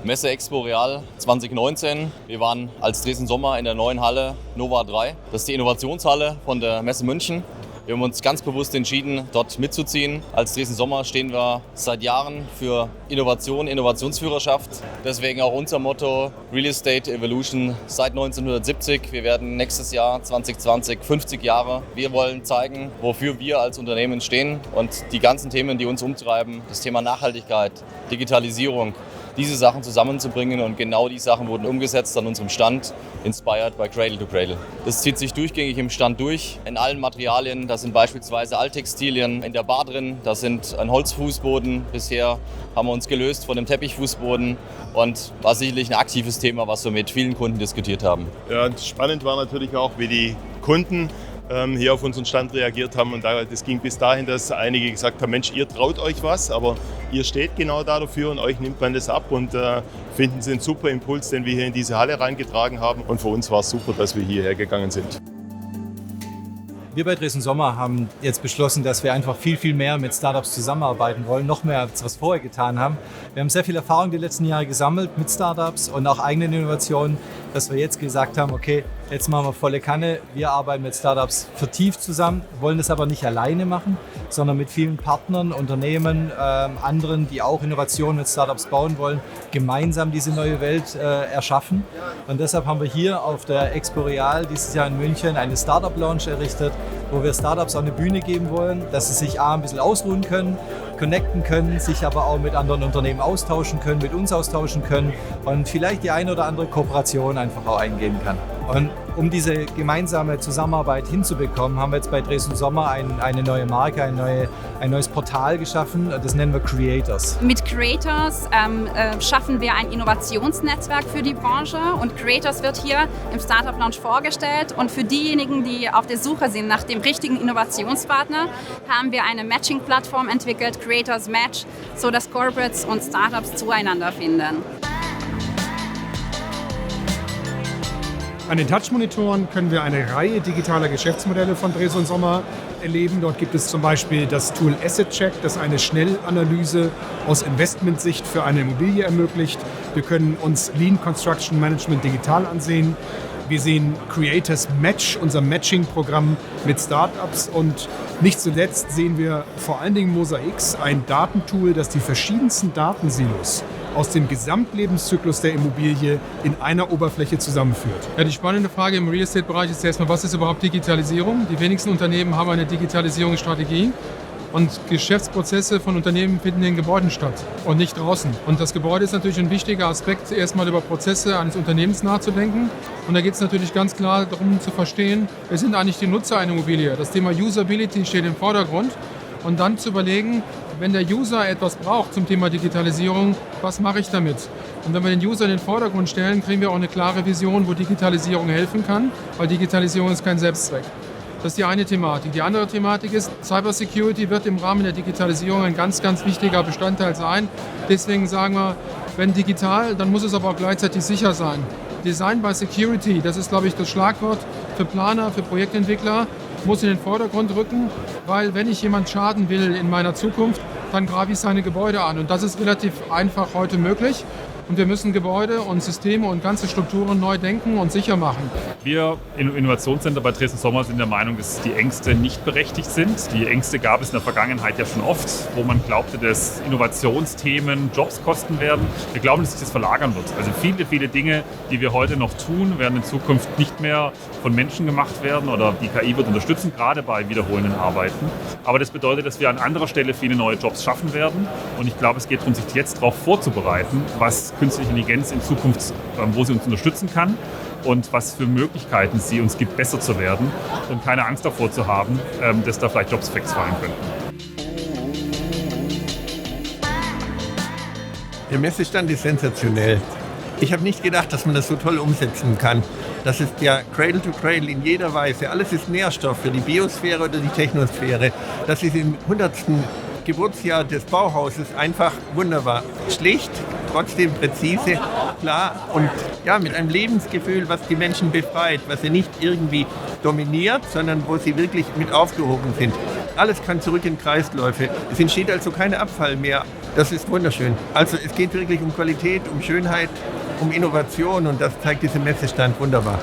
Messe Expo Real 2019. Wir waren als Dresden Sommer in der neuen Halle Nova 3. Das ist die Innovationshalle von der Messe München. Wir haben uns ganz bewusst entschieden, dort mitzuziehen. Als Dresden Sommer stehen wir seit Jahren für Innovation, Innovationsführerschaft. Deswegen auch unser Motto Real Estate Evolution seit 1970. Wir werden nächstes Jahr 2020 50 Jahre. Wir wollen zeigen, wofür wir als Unternehmen stehen und die ganzen Themen, die uns umtreiben, das Thema Nachhaltigkeit, Digitalisierung, diese Sachen zusammenzubringen, und genau die Sachen wurden umgesetzt an unserem Stand, inspired by Cradle to Cradle. Das zieht sich durchgängig im Stand durch, in allen Materialien. Da sind beispielsweise Alttextilien in der Bar drin, da sind ein Holzfußboden. Bisher haben wir uns gelöst von dem Teppichfußboden und war sicherlich ein aktives Thema, was wir mit vielen Kunden diskutiert haben. Ja, und spannend war natürlich auch, wie die Kunden hier auf unseren Stand reagiert haben, und das ging bis dahin, dass einige gesagt haben, Mensch, ihr traut euch was, aber ihr steht genau da dafür und euch nimmt man das ab, und finden sie einen super Impuls, den wir hier in diese Halle reingetragen haben, und für uns war es super, dass wir hierher gegangen sind. Wir bei Dresden Sommer haben jetzt beschlossen, dass wir einfach viel mehr mit Startups zusammenarbeiten wollen, noch mehr als was vorher getan haben. Wir haben sehr viel Erfahrung die letzten Jahre gesammelt mit Startups und auch eigenen Innovationen, dass wir jetzt gesagt haben, okay, jetzt machen wir volle Kanne. Wir arbeiten mit Startups vertieft zusammen, wollen das aber nicht alleine machen, sondern mit vielen Partnern, Unternehmen, anderen, die auch Innovationen mit Startups bauen wollen, gemeinsam diese neue Welt erschaffen. Und deshalb haben wir hier auf der Expo Real dieses Jahr in München eine Startup Lounge errichtet, wo wir Startups auch eine Bühne geben wollen, dass sie sich ein bisschen ausruhen können, connecten können, sich aber auch mit anderen Unternehmen austauschen können, mit uns austauschen können und vielleicht die eine oder andere Kooperation einfach auch eingehen kann. Und um diese gemeinsame Zusammenarbeit hinzubekommen, haben wir jetzt bei Dresden Sommer eine neue Marke, ein neues Portal geschaffen, das nennen wir Creators. Mit Creators schaffen wir ein Innovationsnetzwerk für die Branche, und Creators wird hier im Startup Lounge vorgestellt, und für diejenigen, die auf der Suche sind nach dem richtigen Innovationspartner, haben wir eine Matching-Plattform entwickelt, Creators Match, sodass Corporates und Startups zueinander finden. An den Touch-Monitoren können wir eine Reihe digitaler Geschäftsmodelle von Dresden Sommer erleben. Dort gibt es zum Beispiel das Tool Asset Check, das eine Schnellanalyse aus Investmentsicht für eine Immobilie ermöglicht. Wir können uns Lean Construction Management digital ansehen. Wir sehen Creators Match, unser Matching-Programm mit Startups, und nicht zuletzt sehen wir vor allen Dingen Mosaics, ein Datentool, das die verschiedensten Datensilos aus dem Gesamtlebenszyklus der Immobilie in einer Oberfläche zusammenführt. Ja, die spannende Frage im Real Estate-Bereich ist erstmal, was ist überhaupt Digitalisierung? Die wenigsten Unternehmen haben eine Digitalisierungsstrategie, und Geschäftsprozesse von Unternehmen finden in Gebäuden statt und nicht draußen. Und das Gebäude ist natürlich ein wichtiger Aspekt, erstmal über Prozesse eines Unternehmens nachzudenken. Und da geht es natürlich ganz klar darum zu verstehen, wer sind eigentlich die Nutzer einer Immobilie? Das Thema Usability steht im Vordergrund. Und dann zu überlegen, wenn der User etwas braucht zum Thema Digitalisierung, was mache ich damit? Und wenn wir den User in den Vordergrund stellen, kriegen wir auch eine klare Vision, wo Digitalisierung helfen kann, weil Digitalisierung ist kein Selbstzweck. Das ist die eine Thematik. Die andere Thematik ist, Cybersecurity wird im Rahmen der Digitalisierung ein ganz wichtiger Bestandteil sein. Deswegen sagen wir, wenn digital, dann muss es aber auch gleichzeitig sicher sein. Design by Security, das ist, glaube ich, das Schlagwort für Planer, für Projektentwickler, muss in den Vordergrund rücken, weil wenn ich jemand schaden will in meiner Zukunft, dann greife ich seine Gebäude an. Und das ist relativ einfach heute möglich. Und wir müssen Gebäude und Systeme und ganze Strukturen neu denken und sicher machen. Wir im Innovationscenter bei Dresden Sommer sind der Meinung, dass die Ängste nicht berechtigt sind. Die Ängste gab es in der Vergangenheit ja schon oft, wo man glaubte, dass Innovationsthemen Jobs kosten werden. Wir glauben, dass sich das verlagern wird. Also viele Dinge, die wir heute noch tun, werden in Zukunft nicht mehr von Menschen gemacht werden, oder die KI wird unterstützen, gerade bei wiederholenden Arbeiten. Aber das bedeutet, dass wir an anderer Stelle viele neue Jobs schaffen werden. Und ich glaube, es geht darum, sich jetzt darauf vorzubereiten, was künstliche Intelligenz in Zukunft, wo sie uns unterstützen kann und was für Möglichkeiten sie uns gibt, besser zu werden, und keine Angst davor zu haben, dass da vielleicht Jobs wegfallen könnten. Der Messestand ist sensationell. Ich habe nicht gedacht, dass man das so toll umsetzen kann. Das ist ja Cradle to Cradle in jeder Weise. Alles ist Nährstoff für die Biosphäre oder die Technosphäre. Das ist im 100. Geburtsjahr des Bauhauses einfach wunderbar. Schlicht, trotzdem präzise, klar und ja, mit einem Lebensgefühl, was die Menschen befreit, was sie nicht irgendwie dominiert, sondern wo sie wirklich mit aufgehoben sind. Alles kann zurück in Kreisläufe. Es entsteht also kein Abfall mehr Das ist wunderschön. Also es geht wirklich um Qualität, um Schönheit, um Innovation und das zeigt dieser Messestand wunderbar.